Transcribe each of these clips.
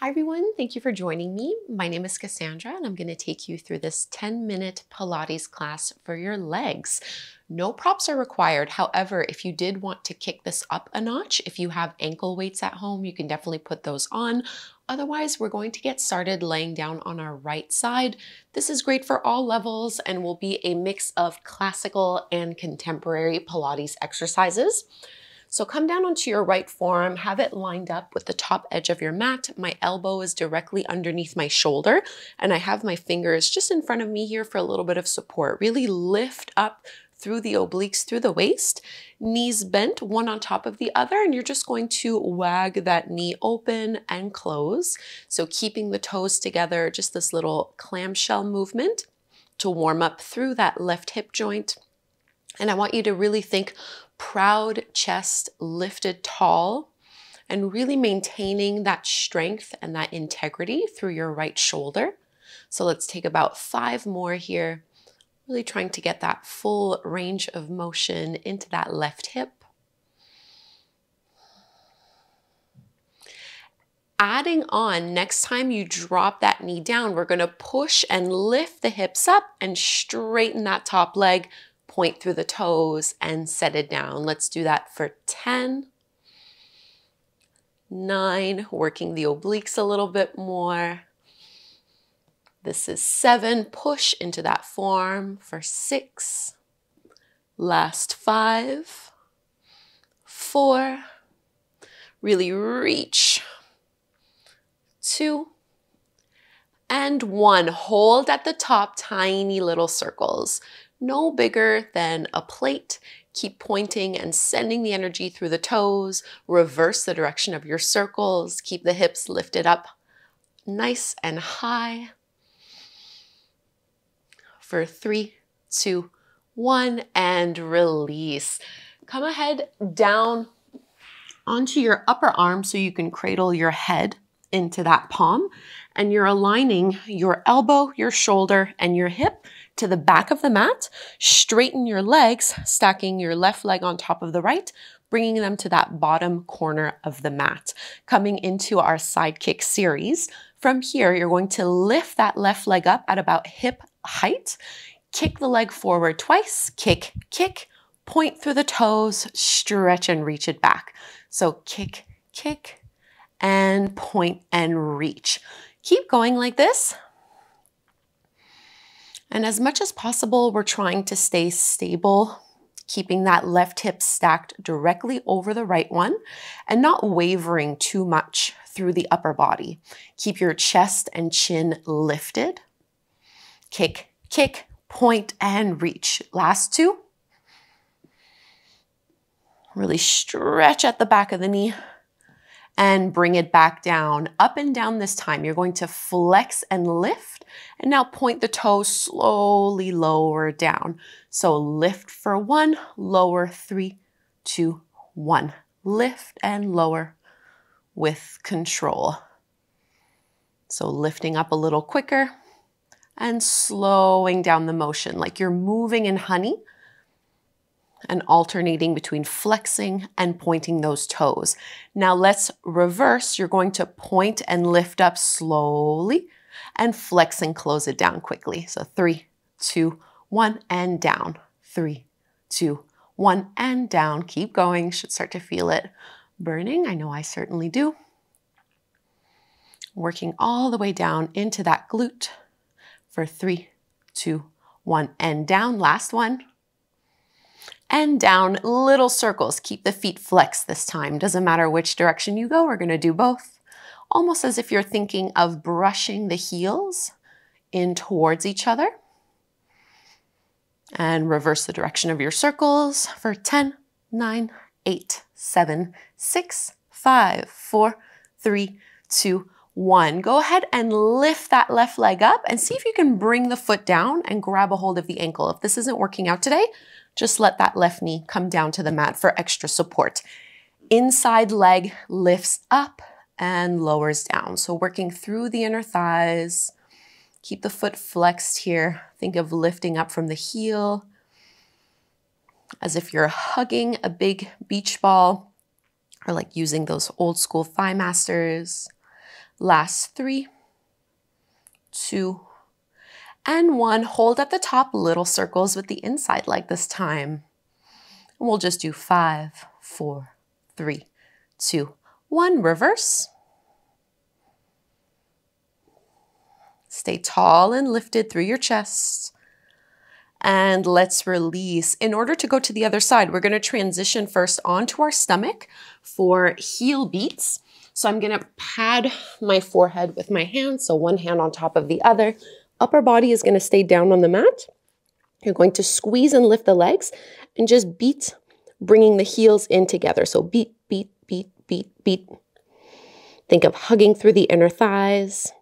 Hi everyone, thank you for joining me. My name is Cassandra and I'm going to take you through this 10-minute Pilates class for your legs. No props are required. However, if you did want to kick this up a notch, if you have ankle weights at home, you can definitely put those on. Otherwise, we're going to get started laying down on our right side. This is great for all levels and will be a mix of classical and contemporary Pilates exercises. So come down onto your right forearm, have it lined up with the top edge of your mat. My elbow is directly underneath my shoulder, and I have my fingers just in front of me here for a little bit of support. Really lift up through the obliques, through the waist, knees bent, one on top of the other, and you're just going to wag that knee open and close. So keeping the toes together, just this little clamshell movement to warm up through that left hip joint. And I want you to really think proud chest lifted tall and really maintaining that strength and that integrity through your right shoulder. So let's take about 5 more here, really trying to get that full range of motion into that left hip. Adding on, next time you drop that knee down, we're going to push and lift the hips up and straighten that top leg. Point through the toes and set it down. Let's do that for 10, 9, working the obliques a little bit more. This is 7, push into that forearm for 6, last 5, 4, really reach, 2, and 1. Hold at the top, tiny little circles. No bigger than a plate. Keep pointing and sending the energy through the toes. Reverse the direction of your circles. Keep the hips lifted up nice and high. For 3, 2, 1, and release. Come ahead down onto your upper arm so you can cradle your head into that palm. And you're aligning your elbow, your shoulder, and your hip to the back of the mat. Straighten your legs, stacking your left leg on top of the right, bringing them to that bottom corner of the mat. Coming into our side kick series. From here, you're going to lift that left leg up at about hip height. Kick the leg forward twice. Kick, kick. Point through the toes, stretch and reach it back. So kick, kick, and point and reach. Keep going like this. And as much as possible, we're trying to stay stable, keeping that left hip stacked directly over the right one and not wavering too much through the upper body. Keep your chest and chin lifted. Kick, kick, point, and reach. Last 2. Really stretch at the back of the knee and bring it back down, up and down this time. You're going to flex and lift, and now point the toes slowly lower down. So lift for 1, lower, 3, 2, 1. Lift and lower with control. So lifting up a little quicker and slowing down the motion like you're moving in honey, and alternating between flexing and pointing those toes. Now let's reverse. You're going to point and lift up slowly and flex and close it down quickly. So 3, 2, 1, and down. 3, 2, 1, and down. Keep going. Should start to feel it burning. I know I certainly do. Working all the way down into that glute for 3, 2, 1, and down. Last one. And down, little circles. Keep the feet flexed this time. Doesn't matter which direction you go, we're gonna do both. Almost as if you're thinking of brushing the heels in towards each other. And reverse the direction of your circles for 10, 9, 8, 7, 6, 5, 4, 3, 2, 1. Go ahead and lift that left leg up and see if you can bring the foot down and grab a hold of the ankle. If this isn't working out today, just let that left knee come down to the mat for extra support. Inside leg lifts up and lowers down. So working through the inner thighs. Keep the foot flexed here. Think of lifting up from the heel as if you're hugging a big beach ball, or like using those old school thigh masters. Last 3, 2, and 1. Hold at the top, little circles with the inside leg this time. And we'll just do 5, 4, 3, 2, 1. Reverse. Stay tall and lifted through your chest. And let's release. In order to go to the other side, we're going to transition first onto our stomach for heel beats. So I'm going to pad my forehead with my hands, so one hand on top of the other. Upper body is going to stay down on the mat. You're going to squeeze and lift the legs and just beat, bringing the heels in together. So beat, beat, beat, beat, beat. Think of hugging through the inner thighs.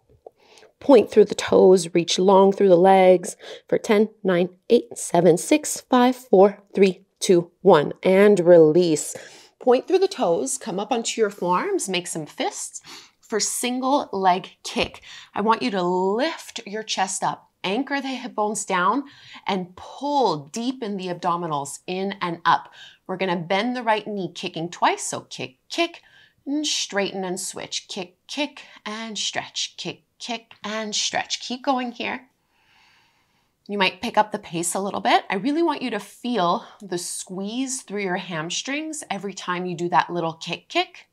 Point through the toes, reach long through the legs for 10, 9, 8, 7, 6, 5, 4, 3, 2, 1. And release. Point through the toes, come up onto your forearms, make some fists for single leg kick. I want you to lift your chest up, anchor the hip bones down, and pull deep in the abdominals, in and up. We're going to bend the right knee, kicking twice. So kick, kick, and straighten and switch. Kick, kick, and stretch. Kick, kick, and stretch. Keep going here. You might pick up the pace a little bit. I really want you to feel the squeeze through your hamstrings every time you do that little kick, kick.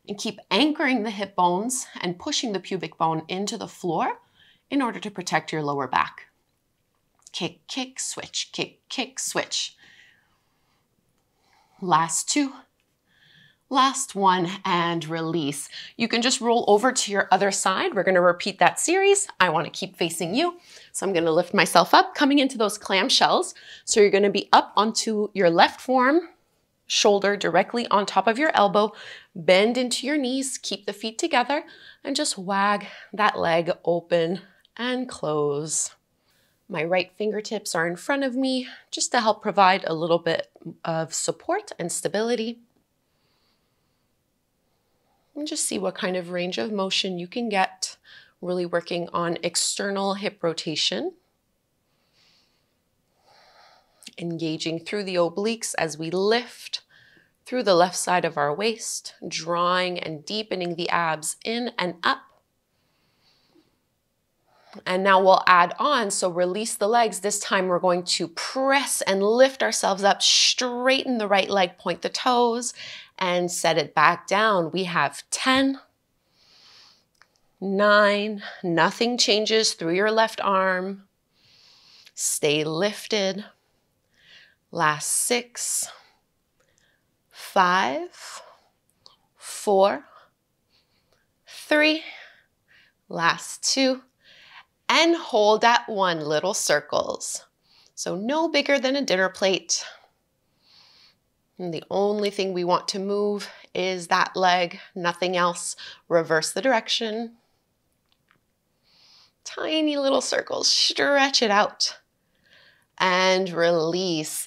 And keep anchoring the hip bones and pushing the pubic bone into the floor in order to protect your lower back. Kick, kick, switch. Kick, kick, switch. Last 2. Last 1, and release. You can just roll over to your other side. We're going to repeat that series. I want to keep facing you. So I'm going to lift myself up, coming into those clamshells. So you're going to be up onto your left forearm, shoulder directly on top of your elbow. Bend into your knees, keep the feet together, and just wag that leg open and close. My right fingertips are in front of me just to help provide a little bit of support and stability. And just see what kind of range of motion you can get, really working on external hip rotation. Engaging through the obliques as we lift through the left side of our waist, drawing and deepening the abs in and up. And now we'll add on, so release the legs. This time we're going to press and lift ourselves up, straighten the right leg, point the toes, and set it back down. We have 10, 9, nothing changes through your left arm. Stay lifted. Last 6, 5, 4, 3, last 2, and hold at 1, little circles. So no bigger than a dinner plate. And the only thing we want to move is that leg, nothing else. Reverse the direction. Tiny little circles, stretch it out. And release.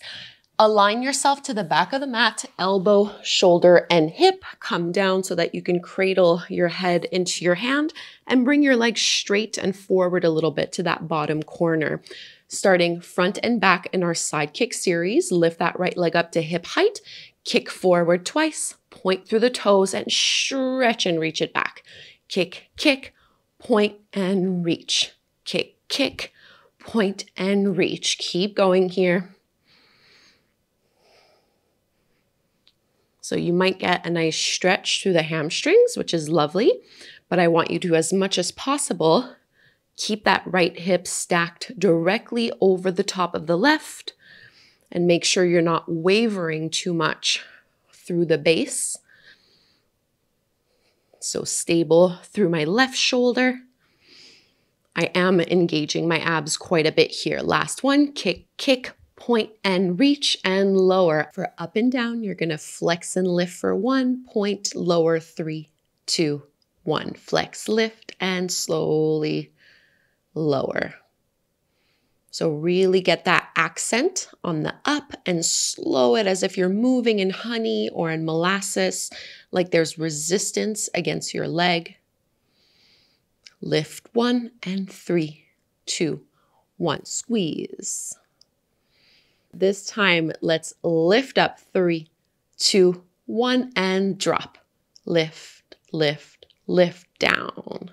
Align yourself to the back of the mat, elbow, shoulder, and hip. Come down so that you can cradle your head into your hand and bring your legs straight and forward a little bit to that bottom corner. Starting front and back in our side kick series, lift that right leg up to hip height, kick forward twice, point through the toes, and stretch and reach it back. Kick, kick, point, and reach. Kick, kick, point, and reach. Keep going here. So you might get a nice stretch through the hamstrings, which is lovely, but I want you to, as much as possible, keep that right hip stacked directly over the top of the left and make sure you're not wavering too much through the base. So stable through my left shoulder. I am engaging my abs quite a bit here. Last 1, kick, kick, point, and reach, and lower. For up and down, you're gonna flex and lift for 1, point, lower, 3, 2, 1. Flex, lift, and slowly lower. So really get that accent on the up and slow it as if you're moving in honey or in molasses, like there's resistance against your leg. Lift 1 and 3, 2, 1. Squeeze. This time, let's lift up 3, 2, 1, and drop. Lift, lift, lift down.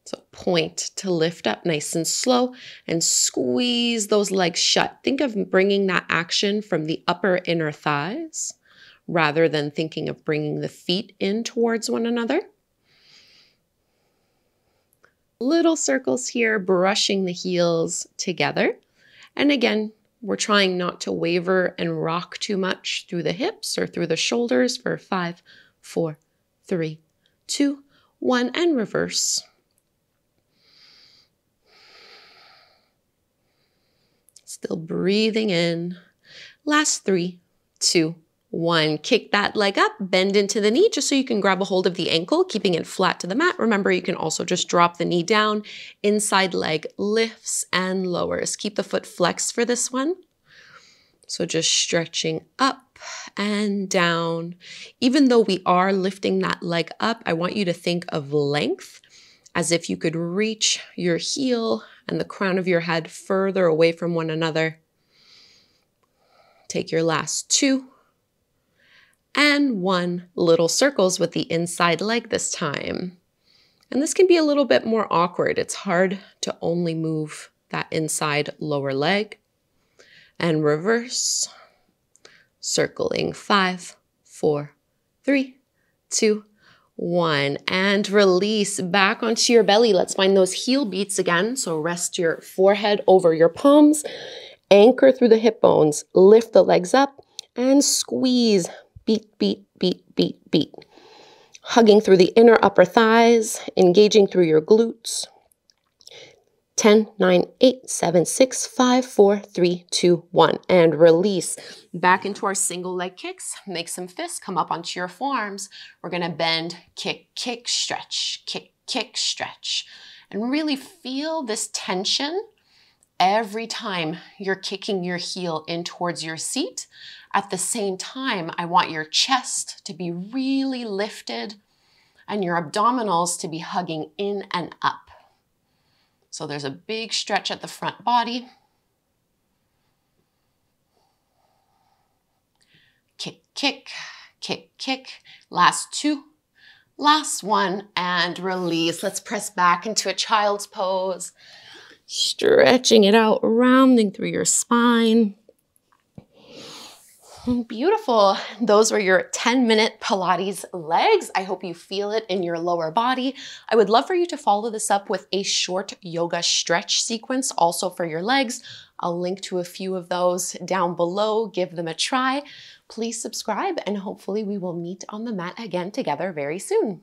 So point to lift up nice and slow and squeeze those legs shut. Think of bringing that action from the upper inner thighs rather than thinking of bringing the feet in towards one another. Little circles here, brushing the heels together. And again, we're trying not to waver and rock too much through the hips or through the shoulders for 5, 4, 3, 2, 1, and reverse. Still breathing in. Last 3, 2, 1. Kick that leg up, bend into the knee just so you can grab a hold of the ankle, keeping it flat to the mat. Remember, you can also just drop the knee down. Inside leg lifts and lowers. Keep the foot flexed for this one. So just stretching up and down. Even though we are lifting that leg up, I want you to think of length as if you could reach your heel and the crown of your head further away from one another. Take your last 2 and 1. Little circles with the inside leg this time. And this can be a little bit more awkward. It's hard to only move that inside lower leg. And reverse, circling 5, 4, 3, 2, 1, and release back onto your belly. Let's find those heel beats again. So rest your forehead over your palms, anchor through the hip bones, lift the legs up, and squeeze. Beat, beat, beat, beat, beat. Hugging through the inner upper thighs, engaging through your glutes. 10, 9, 8, 7, 6, 5, 4, 3, 2, 1. And release back into our single leg kicks. Make some fists, come up onto your forearms. We're gonna bend, kick, kick, stretch, kick, kick, stretch. And really feel this tension every time you're kicking your heel in towards your seat. At the same time, I want your chest to be really lifted and your abdominals to be hugging in and up. So there's a big stretch at the front body. Kick, kick, kick, kick. Last 2, last 1, and release. Let's press back into a child's pose. Stretching it out, rounding through your spine. Beautiful. Those were your 10-minute Pilates legs. I hope you feel it in your lower body. I would love for you to follow this up with a short yoga stretch sequence also for your legs. I'll link to a few of those down below. Give them a try. Please subscribe and hopefully we will meet on the mat again together very soon.